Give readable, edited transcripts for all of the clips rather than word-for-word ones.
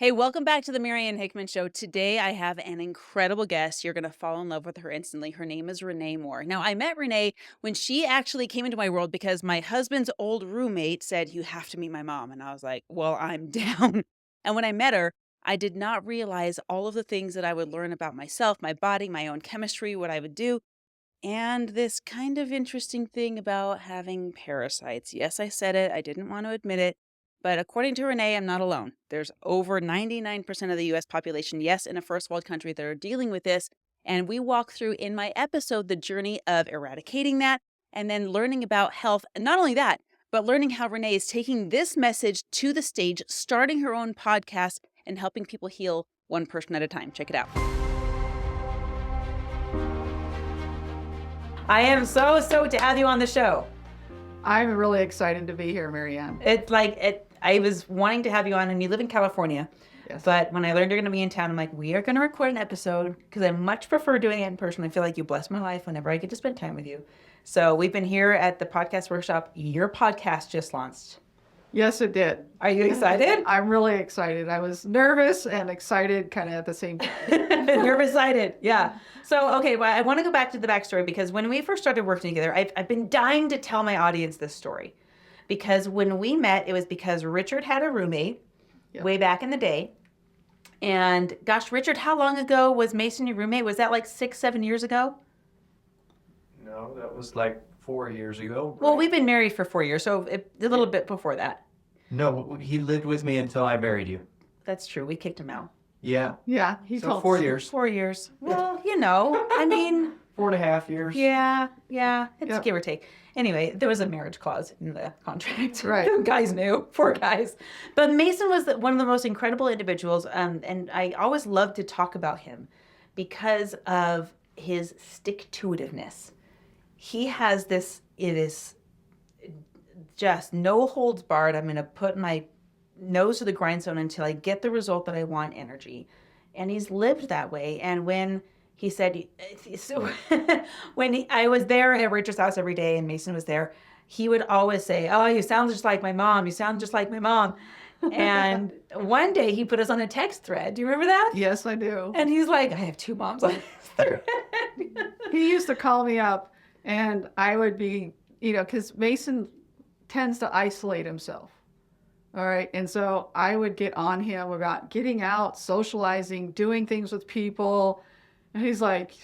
Hey, welcome back to the Marianne Hickman Show. Today I have an incredible guest. You're going to fall in love with her instantly. Her name is Renee Mohr. Now, I met Renee when she actually came into my world because my husband's old roommate said, "You have to meet my mom." And I was like, well, I'm down. And when I met her, I did not realize all of the things that I would learn about myself, my body, my own chemistry, what I would do, and this kind of interesting thing about having parasites. Yes, I said it. I didn't want to admit it. But according to Renee, I'm not alone. There's over 99% of the US population, yes, in a first world country, that are dealing with this. And we walk through in my episode the journey of eradicating that and then learning about health. And not only that, but learning how Renee is taking this message to the stage, starting her own podcast, and helping people heal one person at a time. Check it out. I am so stoked to have you on the show. I'm really excited to be here, Marianne. I was wanting to have you on, and you live in California. Yes. But when I learned you're going to be in town, I'm like, we are going to record an episode because I much prefer doing it in person. I feel like you bless my life whenever I get to spend time with you. So we've been here at the podcast workshop. Your podcast just launched. Yes, it did. Are you excited? I'm really excited. I was nervous and excited kind of at the same time. You're excited. Yeah. So, okay, well, I want to go back to the backstory because when we first started working together, I've been dying to tell my audience this story. Because when we met, it was because Richard had a roommate way back in the day. And gosh, Richard, how long ago was Mason your roommate? Was that like 6-7 years ago? No, that was like 4 years ago. Well, we've been married for 4 years, so a little bit before that. No, he lived with me until I married you. That's true. We kicked him out. Yeah. Yeah, he So told 4 us. years. 4 years. Well, I mean, 4.5 years. yeah, it's Yep. give or take. Anyway, there was a marriage clause in the contract. Right. The guys knew. Poor guys. But Mason was one of the most incredible individuals, and I always loved to talk about him because of his stick-to-itiveness. He has this, it is just no holds barred. I'm going to put my nose to the grindstone until I get the result that I want energy. And he's lived that way. And when he said, so I was there at Richard's house every day and Mason was there, he would always say, "Oh, you sound just like my mom. You sound just like my mom." And one day he put us on a text thread. Do you remember that? Yes, I do. And he's like, "I have two moms on this thread." He used to call me up and I would be, because Mason tends to isolate himself. All right. And so I would get on him about getting out, socializing, doing things with people. And he's like,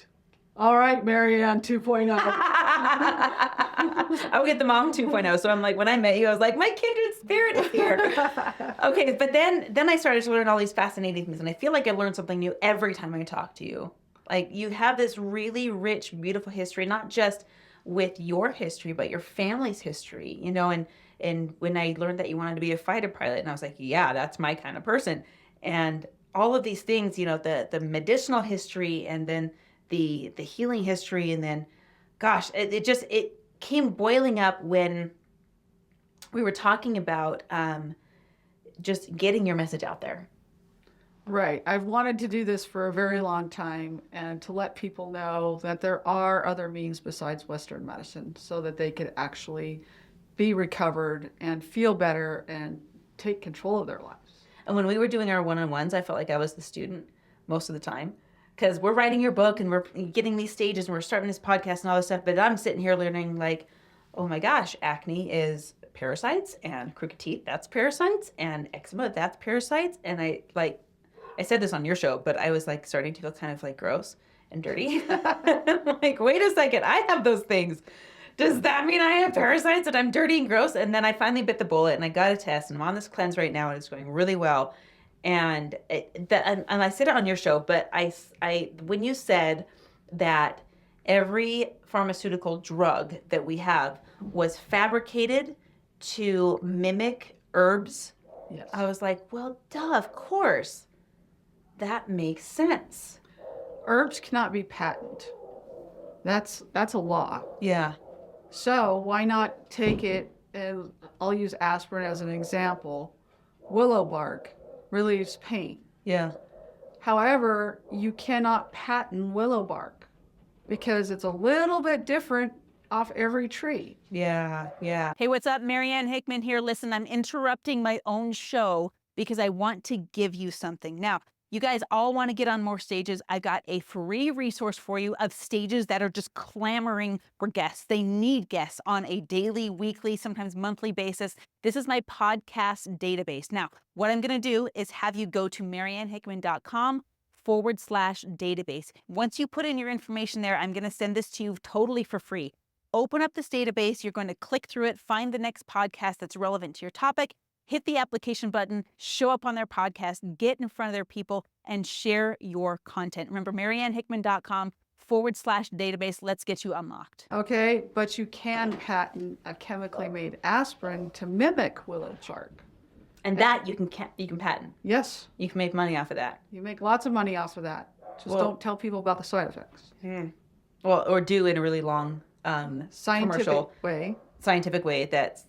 "All right, Marianne 2.0. I would get the mom 2.0. So I'm like, when I met you, I was like, my kindred spirit is here. Okay, but then I started to learn all these fascinating things. And I feel like I learned something new every time I talk to you. Like, you have this really rich, beautiful history, not just with your history, but your family's history, and when I learned that you wanted to be a fighter pilot, and I was like, yeah, that's my kind of person. And all of these things, the medicinal history, and then the healing history, and then, gosh, it came boiling up when we were talking about just getting your message out there. Right. I've wanted to do this for a very long time and to let people know that there are other means besides Western medicine so that they could actually be recovered and feel better and take control of their lives. And when we were doing our one-on-ones, I felt like I was the student most of the time because we're writing your book and we're getting these stages and we're starting this podcast and all this stuff. But I'm sitting here learning like, oh my gosh, acne is parasites, and crooked teeth, that's parasites, and eczema, that's parasites. And I said this on your show, but I was like starting to feel kind of like gross and dirty. I'm like, wait a second, I have those things. Does that mean I have parasites and I'm dirty and gross? And then I finally bit the bullet and I got a test and I'm on this cleanse right now and it's going really well. And I said it on your show, but I when you said that every pharmaceutical drug that we have was fabricated to mimic herbs, Yes. I was like, well, duh, of course. That makes sense. Herbs cannot be patented. That's a law. Yeah. So why not take it, and I'll use aspirin as an example. Willow bark relieves pain. Yeah. However, you cannot patent willow bark because it's a little bit different off every tree. Yeah. Hey, what's up? Marianne Hickman here. Listen, I'm interrupting my own show because I want to give you something. Now, you guys all want to get on more stages. I've got a free resource for you of stages that are just clamoring for guests. They need guests on a daily, weekly, sometimes monthly basis. This is my podcast database. Now, what I'm going to do is have you go to mariannehickman.com/database. Once you put in your information there, I'm going to send this to you totally for free. Open up this database. You're going to click through it, find the next podcast that's relevant to your topic, hit the application button, show up on their podcast, get in front of their people, and share your content. Remember, mariannehickman.com/database. Let's get you unlocked. Okay, but you can patent a chemically made aspirin to mimic willow bark. And that you can patent. Yes, You can make money off of that. you make lots of money off of that. Just Well- don't tell people about the side effects. Well, or do in a really long commercial Scientific way. that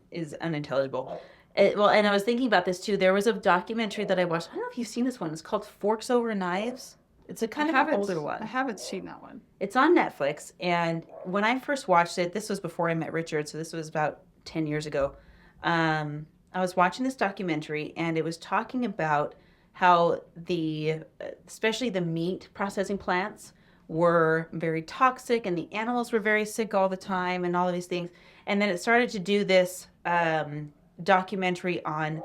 is unintelligible. And I was thinking about this too. There was a documentary that I watched. I don't know if you've seen this one. It's called Forks Over Knives. It's a kind of an older I one. haven't seen that one. It's on Netflix. And when I first watched it, this was before I met Richard, so this was about 10 years ago. I was watching this documentary, and it was talking about how especially the meat processing plants were very toxic, and the animals were very sick all the time, and all of these things. And then it started to do this documentary on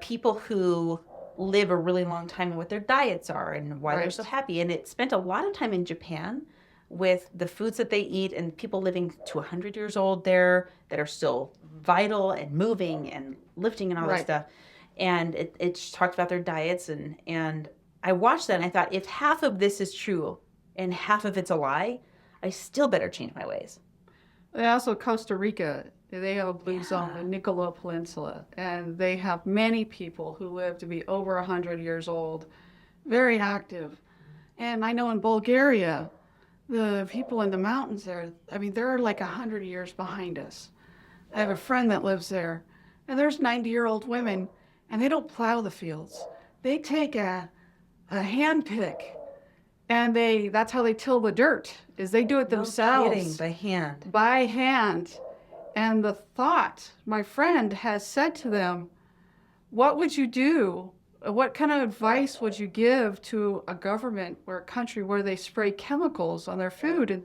people who live a really long time and what their diets are and why they're Right. so happy. And it spent a lot of time in Japan with the foods that they eat, and people living to 100 years old there that are still vital and moving and lifting and all that Right. stuff. And it talked about their diets, and I watched that and I thought, if half of this is true and half of it's a lie, I still better change my ways. And also Costa Rica, they have a blue zone, the Nicola Peninsula, and they have many people who live to be over 100 years old, very active. And I know in Bulgaria, the people in the mountains there, I mean, they're like 100 years behind us. I have a friend that lives there, and there's 90-year-old women, and they don't plow the fields. They take a hand pick, and that's how they till the dirt, is they do it themselves. No kidding, by hand. By hand. And the thought, my friend has said to them, what would you do? What kind of advice would you give to a government or a country where they spray chemicals on their food? And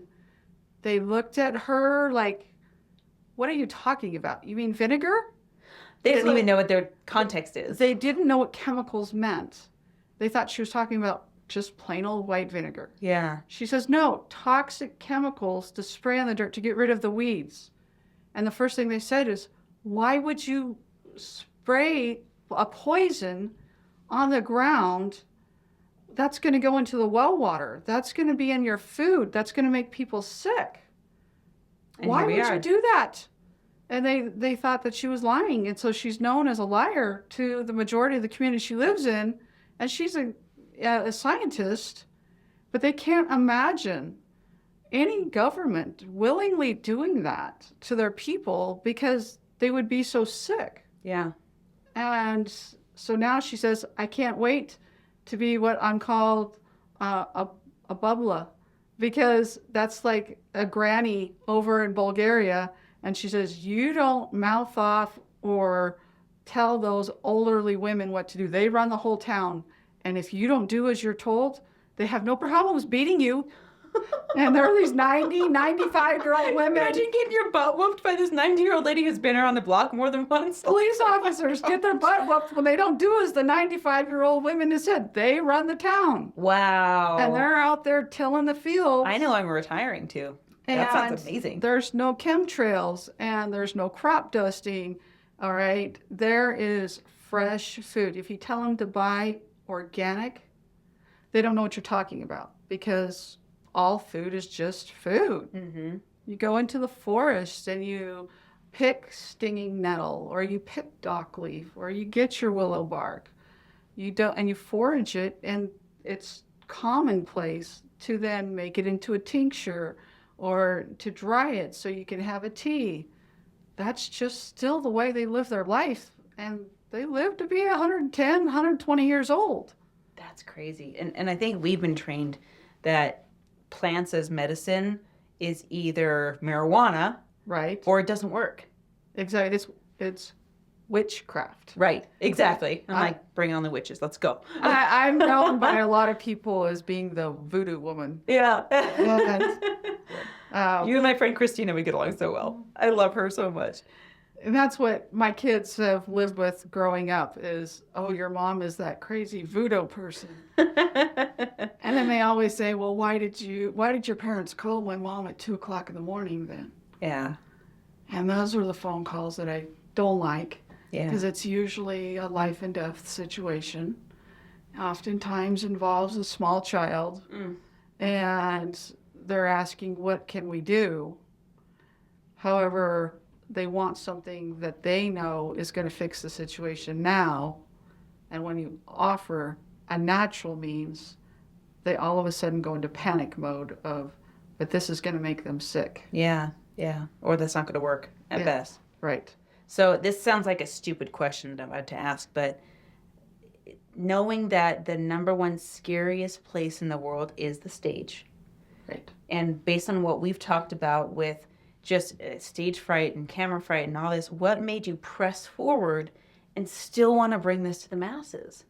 they looked at her like, what are you talking about? You mean vinegar? They didn't even know what their context is. They didn't know what chemicals meant. They thought she was talking about just plain old white vinegar. Yeah. She says, no, toxic chemicals to spray on the dirt to get rid of the weeds. And the first thing they said is, why would you spray a poison on the ground? That's going to go into the well water. That's going to be in your food. That's going to make people sick. And Why here would we are. you do that? And they thought that she was lying. And so she's known as a liar to the majority of the community she lives in. And she's a scientist, but they can't imagine any government willingly doing that to their people because they would be so sick. Yeah. And so now she says, I can't wait to be what I'm called a bubbler, because that's like a granny over in Bulgaria. And she says, you don't mouth off or tell those elderly women what to do. They run the whole town. And if you don't do as you're told, they have no problems beating you. And there are these 90, 95-year-old women. Imagine getting your butt whooped by this 90-year-old lady who's been around the block more than once. Police officers get their butt whooped when they don't do as the 95-year-old women have said. They run the town. Wow. And they're out there tilling the field. I know I'm retiring too. That sounds And amazing. There's no chemtrails and there's no crop dusting. All right. There is fresh food. If you tell them to buy organic, they don't know what you're talking about because all food is just food. Mm-hmm. You go into the forest and you pick stinging nettle, or you pick dock leaf, or you get your willow bark. And you forage it, and it's commonplace to then make it into a tincture or to dry it so you can have a tea. That's just still the way they live their life, and they live to be 110, 120 years old. That's crazy. And I think we've been trained that plants as medicine is either marijuana Right. or it doesn't work. Exactly. It's witchcraft. Right. Exactly. I'm like, bring on the witches. Let's go. I'm known by a lot of people as being the voodoo woman. Yeah. And, You and my friend Christina, we get along so well. I love her so much. and that's what my kids have lived with growing up is, oh, your mom is that crazy voodoo person. And then they always say, well, why did your parents call my mom at 2:00 in the morning then? Yeah. And those are the phone calls that I don't like. Yeah. Because it's usually a life and death situation. Oftentimes involves a small child. And they're asking, what can we do? However, they want something that they know is going to fix the situation now. And when you offer a natural means, they all of a sudden go into panic mode of, but this is going to make them sick. Yeah. Yeah. Or that's not going to work at best. Right. So this sounds like a stupid question that I'm about to ask, but knowing that the number one scariest place in the world is the stage. Right. And based on what we've talked about with just stage fright and camera fright and all this, what made you press forward and still want to bring this to the masses?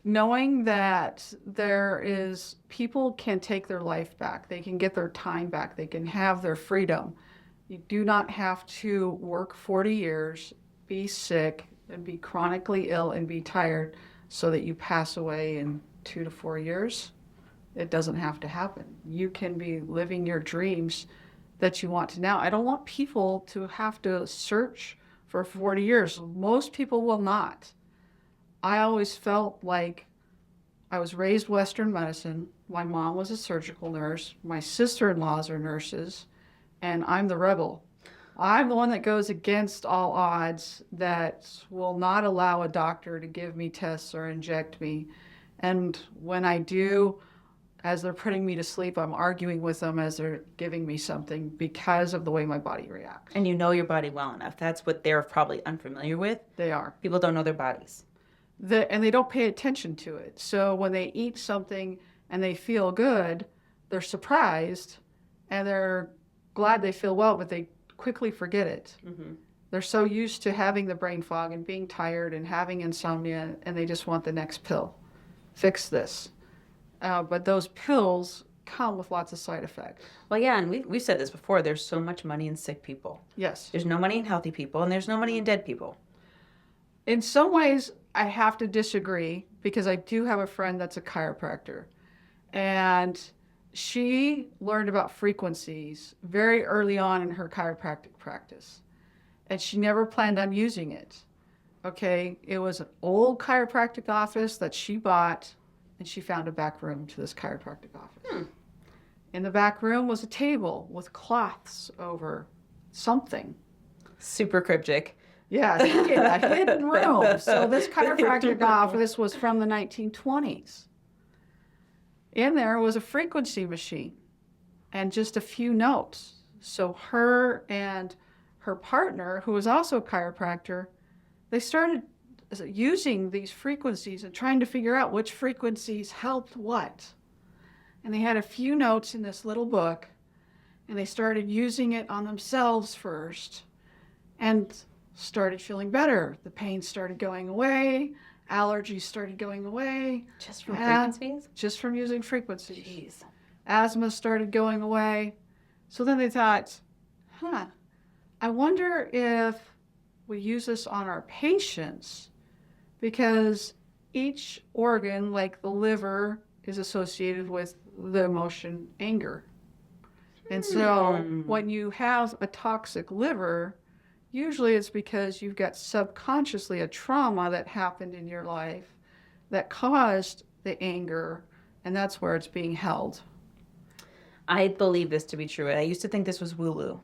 Knowing that people can take their life back. They can get their time back. They can have their freedom. You do not have to work 40 years, be sick, and be chronically ill and be tired so that you pass away in 2 to 4 years. It doesn't have to happen. You can be living your dreams that you want to now. I don't want people to have to search for 40 years. Most people will not. I always felt like I was raised Western medicine. My mom was a surgical nurse. My sister-in-laws are nurses. And I'm the rebel. I'm the one that goes against all odds, that will not allow a doctor to give me tests or inject me. And when I do, as they're putting me to sleep, I'm arguing with them as they're giving me something because of the way my body reacts. And you know your body well enough. That's what they're probably unfamiliar with. They are. People don't know their bodies. And they don't pay attention to it. So when they eat something and they feel good, they're surprised and they're glad they feel well, but they quickly forget it. Mm-hmm. They're so used to having the brain fog and being tired and having insomnia, and they just want the next pill. Fix this. But those pills come with lots of side effects. Well, yeah, and we've said this before. There's so much money in sick people. Yes. There's no money in healthy people, and there's no money in dead people. In some ways, I have to disagree because I do have a friend that's a chiropractor. And she learned about frequencies very early on in her chiropractic practice. And she never planned on using it. Okay, it was an old chiropractic office that she bought, and she found a back room to this chiropractic office. In the back room was a table with cloths over something. Super cryptic. Yeah, a hidden room. So this chiropractic office was from the 1920s. In there was a frequency machine and just a few notes. So her and her partner, who was also a chiropractor, they started using these frequencies and trying to figure out which frequencies helped what. And they had a few notes in this little book, and they started using it on themselves first and started feeling better. The pain started going away. Allergies started going away. Just from frequencies? Just from using frequencies. Jeez. Asthma started going away. So then they thought, I wonder if we use this on our patients, because each organ, like the liver, is associated with the emotion anger. And so when you have a toxic liver, usually it's because you've got subconsciously a trauma that happened in your life that caused the anger, and that's where it's being held. I believe this to be true. I used to think this was woo-woo.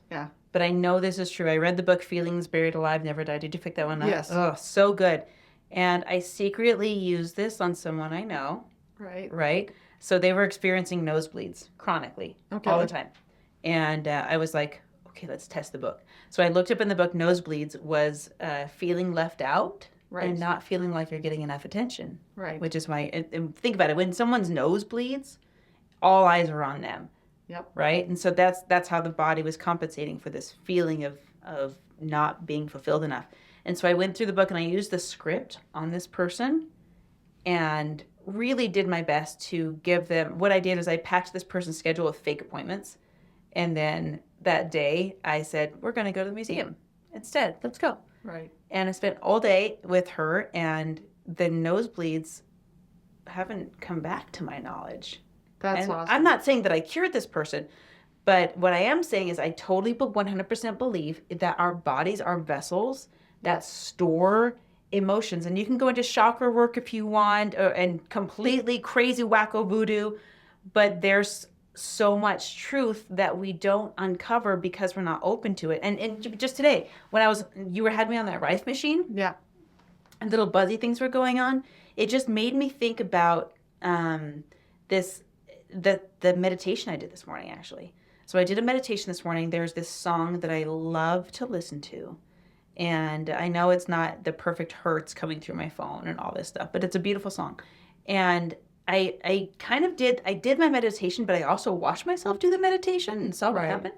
Yeah. But I know this is true. I read the book Feelings Buried Alive, Never Die. Did you pick that one up? Yes. Oh, so good. And I secretly used this on someone I know. Right? So they were experiencing nosebleeds chronically all the time. And I was like, okay, let's test the book. So I looked up in the book, nosebleeds was feeling left out and not feeling like you're getting enough attention. Right. Which is why, and think about it, when someone's nose bleeds, all eyes are on them. Yep. Right? And so that's how the body was compensating for this feeling of not being fulfilled enough. And so I went through the book and I used the script on this person and really did my best to give them, what I did is I packed this person's schedule with fake appointments. And then that day I said, we're going to go to the museum instead. Let's go. Right. And I spent all day with her, and the nosebleeds haven't come back to my knowledge. That's And awesome. I'm not saying that I cured this person, but what I am saying is I totally 100% believe that our bodies are vessels that store emotions. And you can go into chakra work if you want, and completely crazy wacko voodoo, but there's so much truth that we don't uncover because we're not open to it. And just today, when you had me on that Rife machine, Yeah. and little buzzy things were going on, it just made me think about the meditation I did this morning, actually. So I did a meditation this morning. There's this song that I love to listen to. And I know it's not the perfect hertz coming through my phone and all this stuff, but it's a beautiful song. And I did my meditation, but I also watched myself do the meditation and saw what Right. happened.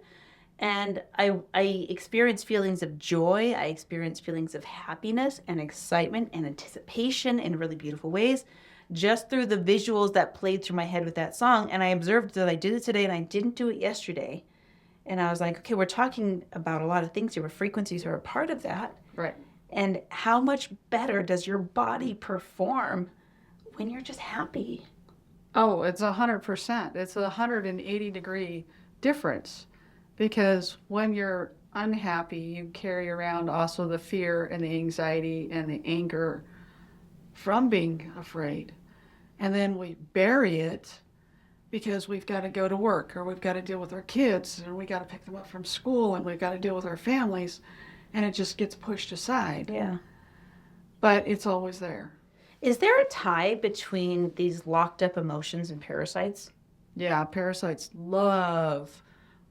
And I experienced feelings of joy. I experienced feelings of happiness and excitement and anticipation in really beautiful ways, just through the visuals that played through my head with that song. And I observed that I did it today and I didn't do it yesterday. And I was like, okay, we're talking about a lot of things here where frequencies are a part of that. Right. And how much better does your body perform when you're just happy? Oh, it's 100%. It's a 180-degree difference, because when you're unhappy, you carry around also the fear and the anxiety and the anger from being afraid. And then we bury it because we've got to go to work, or we've got to deal with our kids, and we got to pick them up from school, and we've got to deal with our families, and it just gets pushed aside. Yeah. But it's always there. Is there a tie between these locked up emotions and parasites? Yeah, parasites love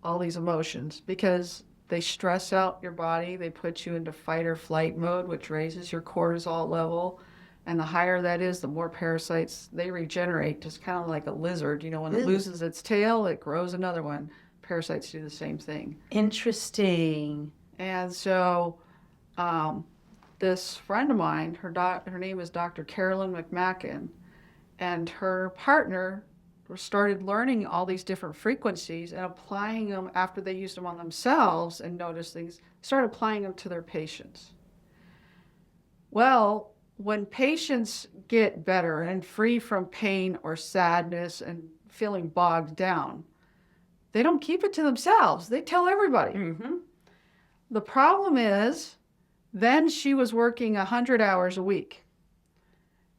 all these emotions because they stress out your body. They put you into fight or flight mode, which raises your cortisol level. And the higher that is, the more parasites they regenerate, just kind of like a lizard. You know, when it loses its tail, it grows another one. Parasites do the same thing. Interesting. And so this friend of mine, her name is Dr. Carolyn McMacken, and her partner started learning all these different frequencies and applying them after they used them on themselves and noticed things, started applying them to their patients. Well, when patients get better and free from pain or sadness and feeling bogged down, they don't keep it to themselves. They tell everybody. Mm-hmm. The problem is, then she was working 100 hours a week.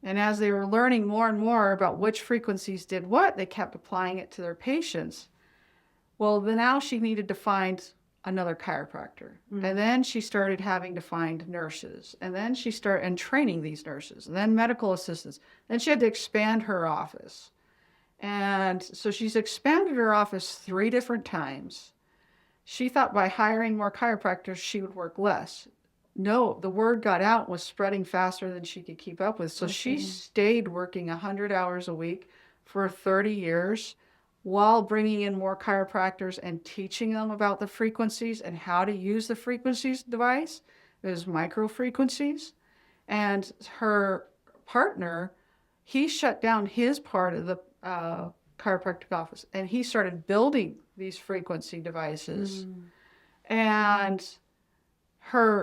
And as they were learning more and more about which frequencies did what, they kept applying it to their patients. Well, then now she needed to find another chiropractor. Mm-hmm. And then she started having to find nurses. And then she started training these nurses, and then medical assistants. Then she had to expand her office. And so she's expanded her office 3 different times. She thought by hiring more chiropractors, she would work less. No, the word got out, was spreading faster than she could keep up with. So she stayed working 100 hours a week for 30 years while bringing in more chiropractors and teaching them about the frequencies and how to use the frequencies device. There's micro frequencies. And her partner, he shut down his part of the chiropractic office, and he started building these frequency devices. And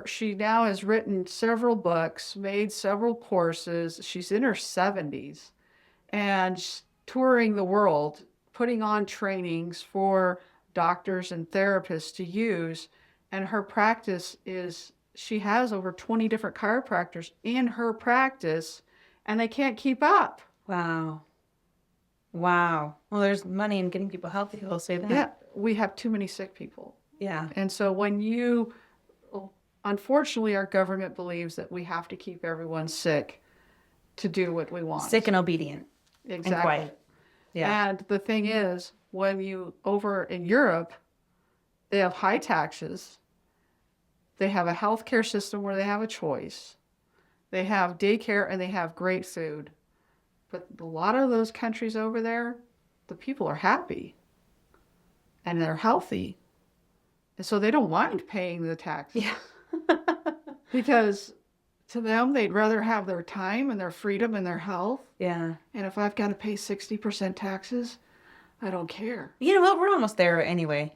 she now has written several books, made several courses. She's in her 70s and touring the world, putting on trainings for doctors and therapists to use. And her practice is, she has over 20 different chiropractors in her practice, and they can't keep up. Wow. Wow. Well, there's money in getting people healthy, I'll say that. Yeah, we have too many sick people. Yeah. And so unfortunately, our government believes that we have to keep everyone sick to do what we want. Sick and obedient. Exactly. And quiet. Yeah. And the thing is, over in Europe, they have high taxes. They have a healthcare system where they have a choice. They have daycare and they have great food. But a lot of those countries over there, the people are happy and they're healthy. And so they don't mind paying the tax. Yeah. because to them, they'd rather have their time and their freedom and their health. Yeah. And if I've got to pay 60% taxes, I don't care. You know what? We're almost there anyway.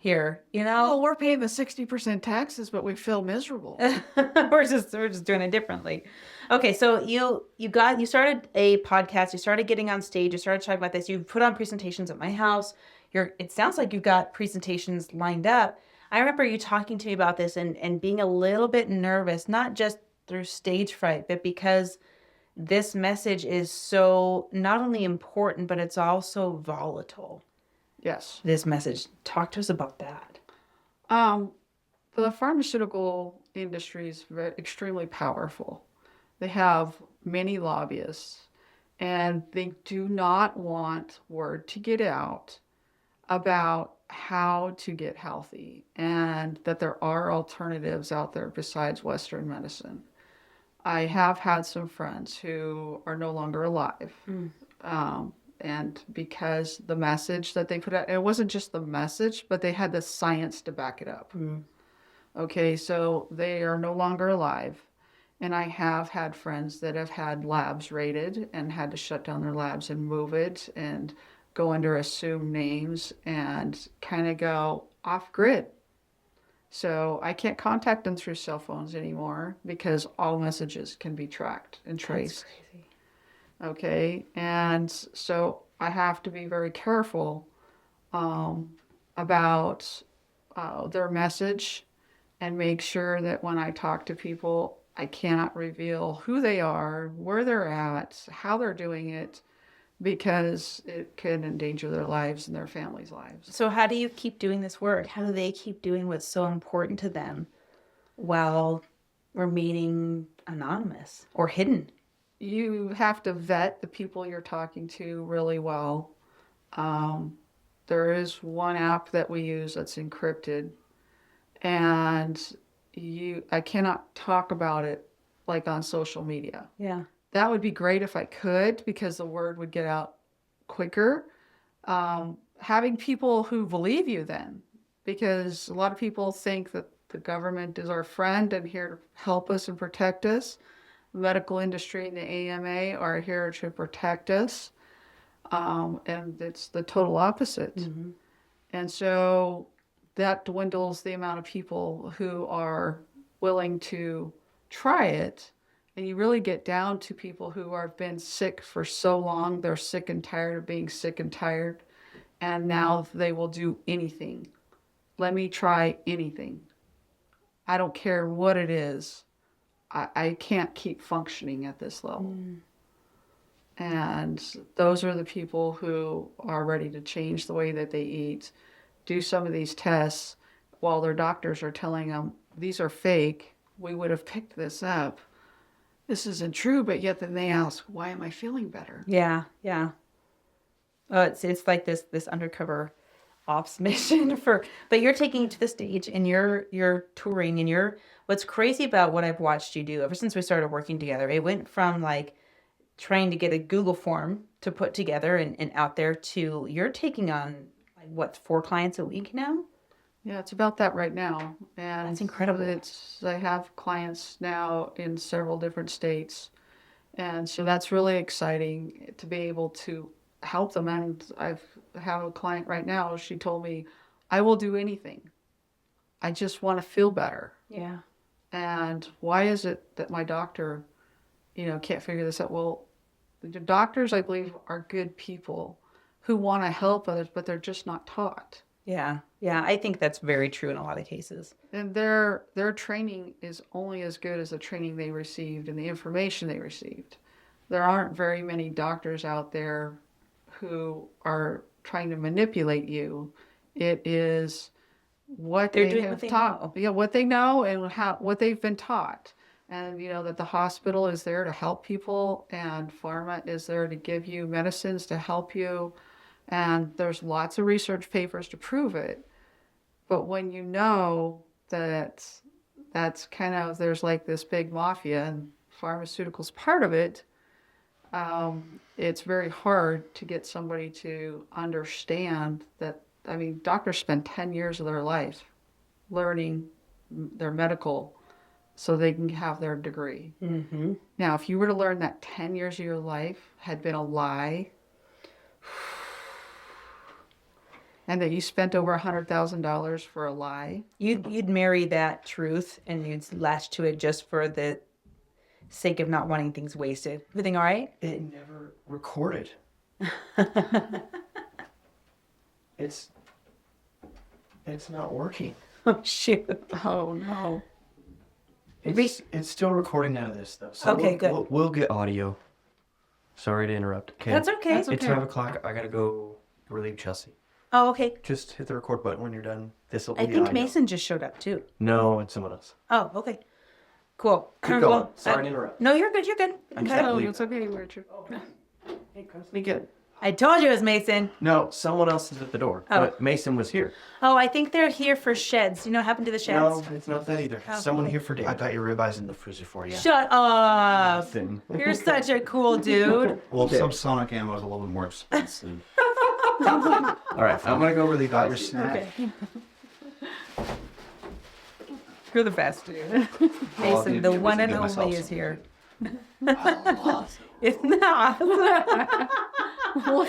Here, Oh, we're paying the 60% taxes, but we feel miserable. we're just doing it differently. Okay, so you started a podcast, you started getting on stage, you started talking about this, you put on presentations at my house. It sounds like you've got presentations lined up. I remember you talking to me about this and being a little bit nervous, not just through stage fright, but because this message is so not only important, but it's also volatile. Yes. This message. Talk to us about that. The pharmaceutical industry is extremely powerful. They have many lobbyists, and they do not want word to get out about how to get healthy and that there are alternatives out there besides Western medicine. I have had some friends who are no longer alive. And because the message that they put out, it wasn't just the message, but they had the science to back it up. Okay, so they are no longer alive. And I have had friends that have had labs raided and had to shut down their labs and move it and go under assumed names and kind of go off grid. So I can't contact them through cell phones anymore because all messages can be tracked and traced. That's crazy. Okay, and so I have to be very careful about their message and make sure that when I talk to people, I cannot reveal who they are, where they're at, how they're doing it, because it can endanger their lives and their families' lives. So how do you keep doing this work? How do they keep doing what's so important to them while remaining anonymous or hidden? You have to vet the people you're talking to really well. There is one app that we use that's encrypted, and I cannot talk about it like on social media. Yeah. That would be great if I could, because the word would get out quicker. Having people who believe you then, because a lot of people think that the government is our friend and here to help us and protect us. The medical industry and the AMA are here to protect us. And it's the total opposite. Mm-hmm. And so that dwindles the amount of people who are willing to try it. And you really get down to people who have been sick for so long, they're sick and tired of being sick and tired. And now they will do anything. Let me try anything. I don't care what it is. I can't keep functioning at this level. And those are the people who are ready to change the way that they eat, do some of these tests while their doctors are telling them, these are fake, we would have picked this up. This isn't true, but yet then they ask, why am I feeling better? Yeah, yeah. It's like this undercover ops mission but you're taking it to the stage and you're touring and what's crazy about what I've watched you do ever since we started working together, it went from like trying to get a Google form to put together and out there to you're taking on like what, 4 clients a week now? Yeah, it's about that right now. And that's incredible. I have clients now in several different states. And so that's really exciting to be able to help them. And I have a client right now, she told me, I will do anything. I just want to feel better. Yeah. And why is it that my doctor, can't figure this out? Well, the doctors, I believe, are good people who want to help others, but they're just not taught. Yeah. Yeah. I think that's very true in a lot of cases. And their training is only as good as the training they received and the information they received. There aren't very many doctors out there who are trying to manipulate you. It is what They're they doing have what they taught. know. Yeah, what they know and what they've been taught. And that the hospital is there to help people and pharma is there to give you medicines to help you. And there's lots of research papers to prove it. But when you know that that's kind of, there's like this big mafia and pharmaceuticals part of it, it's very hard to get somebody to understand that. I mean, doctors spend 10 years of their life learning their medical so they can have their degree. Mm-hmm. Now, if you were to learn that 10 years of your life had been a lie, and that you spent over $100,000 for a lie. You'd marry that truth and you'd latch to it just for the sake of not wanting things wasted. Everything all right? It never recorded. It's not working. Oh, shoot. Oh, no. It's still recording out of this though. So Okay, good. We'll get audio. Sorry to interrupt. Okay. That's okay. That's It's okay. 5:00. I gotta go relieve Chelsea. Oh, okay. Just hit the record button when you're done. This will be I think audio. Mason just showed up too. No, it's someone else. Oh, okay. Cool. Keep going. Sorry to interrupt. No, you're good. You're good. I'm Okay. sorry. Oh, it's okay, Richard. We good. I told you it was Mason. No, someone else is at the door. Oh. But Mason was here. Oh, I think they're here for sheds. You know what happened to the sheds? No, it's not that either. Oh, Someone okay. here for Dave. I got your ribeyes in the freezer for you. Shut up. Nothing. You're such a cool dude. Well, Okay. subsonic ammo is a little bit more expensive. All right, I'm gonna go relieve your snack. Okay. You're the best, dude. Well, Mason, I'll the do- one and do myself only is some. here. It's not.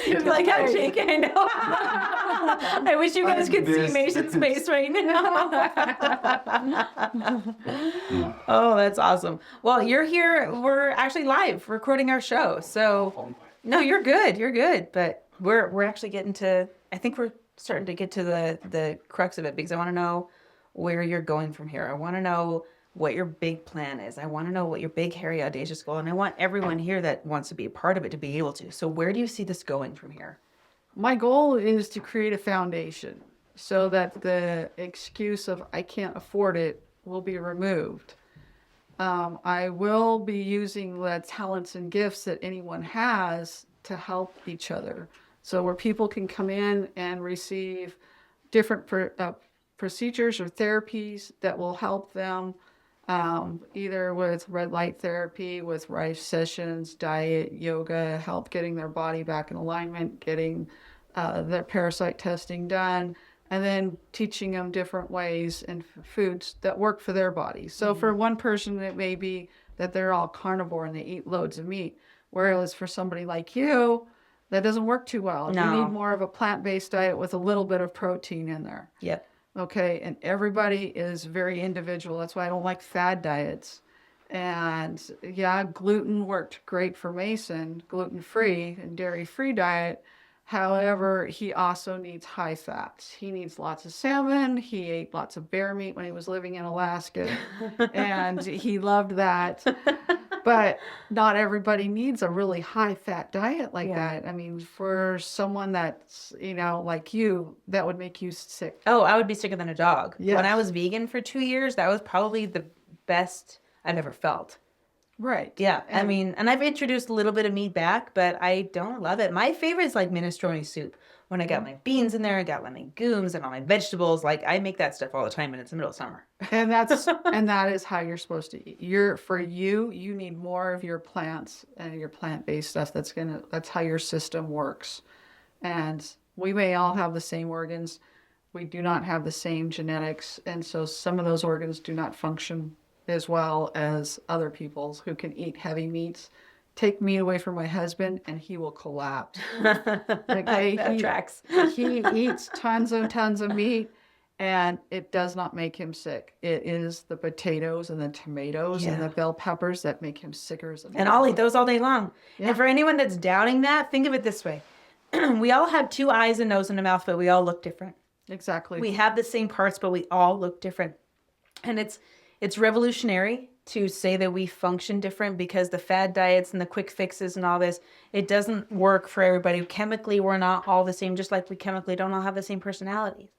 You like how shaking? I know. I wish you guys could see Mason's face right now. Oh, that's awesome. Well, you're here. We're actually live recording our show. So, no, you're good. You're good. But we're actually getting to. I think we're starting to get to the crux of it because I want to know where you're going from here. I want to know what your big plan is. I want to know what your big, hairy, audacious goal, and I want everyone here that wants to be a part of it to be able to. So where do you see this going from here? My goal is to create a foundation so that the excuse of I can't afford it will be removed. I will be using the talents and gifts that anyone has to help each other. So where people can come in and receive different procedures or therapies that will help them, either with red light therapy, with rice sessions, diet, yoga, help getting their body back in alignment, getting their parasite testing done, and then teaching them different ways and foods that work for their body. So for one person, it may be that they're all carnivore and they eat loads of meat, whereas for somebody like you, that doesn't work too well. No. You need more of a plant-based diet with a little bit of protein in there. Yep. Okay, and everybody is very individual. That's why I don't like fad diets. And yeah, gluten worked great for Mason, gluten-free and dairy-free diet. However, he also needs high fats. He needs lots of salmon. He ate lots of bear meat when he was living in Alaska, and he loved that. But not everybody needs a really high fat diet like that. I mean, for someone that's, like you, that would make you sick. Oh, I would be sicker than a dog. Yes. When I was vegan for 2 years, that was probably the best I've ever felt. Right. Yeah. I mean, and I've introduced a little bit of meat back, but I don't love it. My favorite is like minestrone soup. When I got my beans in there, I got my legumes and all my vegetables. Like I make that stuff all the time and it's the middle of summer. And that is how you're supposed to eat. You need more of your plants and your plant-based stuff. That's how your system works. And we may all have the same organs. We do not have the same genetics. And so some of those organs do not function as well as other people's who can eat heavy meats. Take meat away from my husband and he will collapse. Okay? That tracks. He eats tons of meat and it does not make him sick. It is the potatoes and the tomatoes and the bell peppers that make him sicker as a And I'll eat those all day long. Yeah. And for anyone that's doubting that, think of it this way. We all have 2 eyes, a nose, and a mouth, but we all look different. Exactly. We have the same parts, but we all look different. And it's revolutionary to say that we function different because the fad diets and the quick fixes and all this, it doesn't work for everybody. Chemically, we're not all the same, just like we chemically don't all have the same personalities.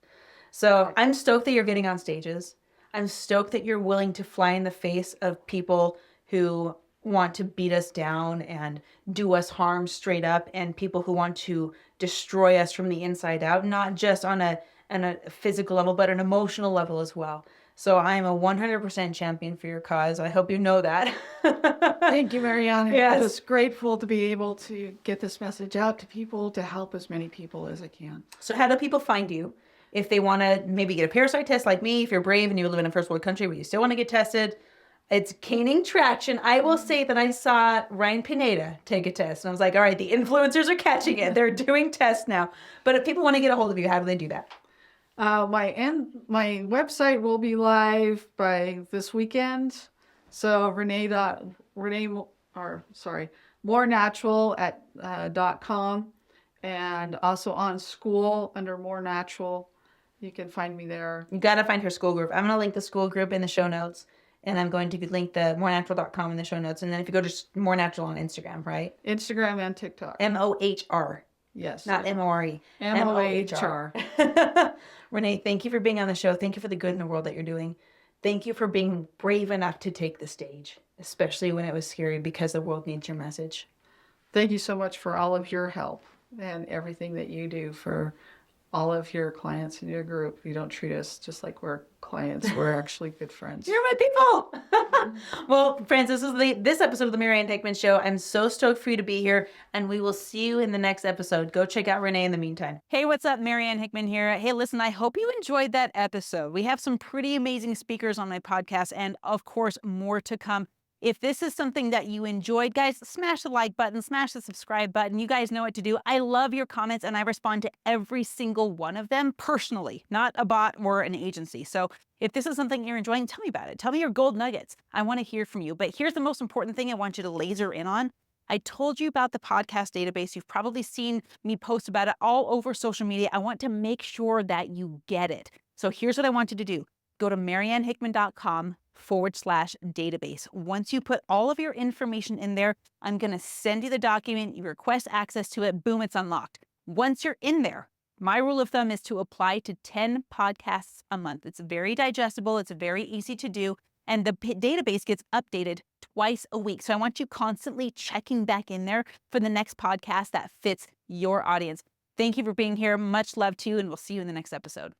So I'm stoked that you're getting on stages. I'm stoked that you're willing to fly in the face of people who want to beat us down and do us harm straight up, and people who want to destroy us from the inside out, not just on a physical level, but an emotional level as well. So I'm a 100% champion for your cause. I hope you know that. Thank you, Marianne. Yes. I'm just grateful to be able to get this message out to people, to help as many people as I can. So how do people find you? If they want to maybe get a parasite test like me, if you're brave and you live in a first world country where you still want to get tested, It's gaining traction. I will say that I saw Ryan Pineda take a test, and I was like, all right, the influencers are catching it. They're doing tests now. But if people want to get a hold of you, how do they do that? My website will be live by this weekend. So morenatural at .com, and also on school under More Natural. You can find me there. You got to find her school group. I'm going to link the school group in the show notes, and I'm going to link the morenatural.com in the show notes. And then if you go to More Natural on Instagram, right? Instagram and TikTok. MOHR. Yes. Not MORE. MOHR. Renee, thank you for being on the show. Thank you for the good in the world that you're doing. Thank you for being brave enough to take the stage, especially when it was scary, because the world needs your message. Thank you so much for all of your help and everything that you do for all of your clients in your group. You don't treat us just like we're clients. We're actually good friends. You're my people. Well, friends, this is this episode of the Marianne Hickman Show. I'm so stoked for you to be here, and we will see you in the next episode. Go check out Renee in the meantime. Hey, what's up? Marianne Hickman here. Hey, listen, I hope you enjoyed that episode. We have some pretty amazing speakers on my podcast, and of course, more to come. If this is something that you enjoyed, guys, smash the like button, smash the subscribe button. You guys know what to do. I love your comments, and I respond to every single one of them personally, not a bot or an agency. So if this is something you're enjoying, tell me about it. Tell me your gold nuggets. I want to hear from you. But here's the most important thing I want you to laser in on. I told you about the podcast database. You've probably seen me post about it all over social media. I want to make sure that you get it. So here's what I want you to do. Go to mariannehickman.com/database. Once you put all of your information in there, I'm going to send you the document. You request access to it. Boom, it's unlocked. Once you're in there, my rule of thumb is to apply to 10 podcasts a month. It's very digestible. It's very easy to do. And the database gets updated twice a week. So I want you constantly checking back in there for the next podcast that fits your audience. Thank you for being here. Much love to you, and we'll see you in the next episode.